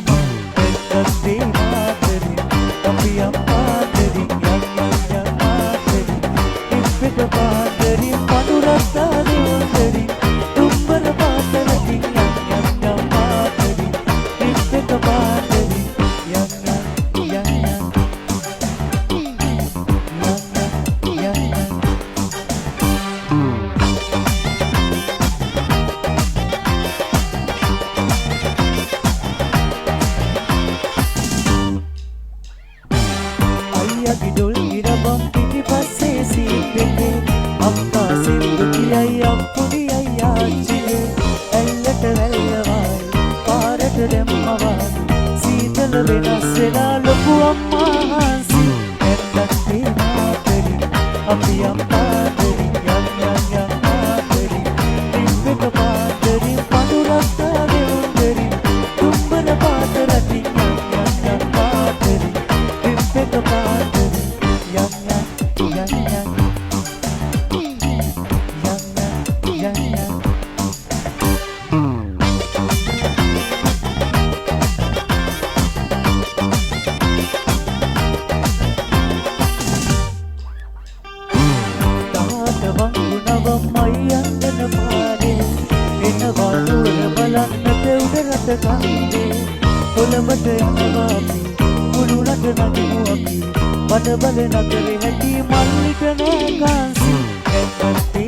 එන්නත්තේ මාතරි අපි අම්මාතරි යම් මාතරි ඉස්සෙක පාතරි පඳුරස්සා දෙවතරි දුම්බර පාතරි යම් මාතරි ඉස්සෙක පාතරි ගිඩොල් ඉරබම් පිටිපස්සේ සීට්ටේ අම්මා සින්දු කියයි අප්පුඩි අයියාච්චිගේ ඇල්ලට වැල්ලවයි පාරට දැම්මවයි සීතල වෙනස් වෙලා ලොකු අම්මා හාන්සි එන්නත්තේ මාතරි අපි අම්මාතරි යම් මාතරි ඉස්සෙක පාතරි පඳුරස්සා දෙවුන්දරි දුම්බර පාතරටි යම් මාතරි ඉස්සෙක පාතරි කොළඹට යනවා අපි කුළුණට නගිමු අපි වඩ බල නගරේ හැටි මල්ලිට නෑ කාන්සි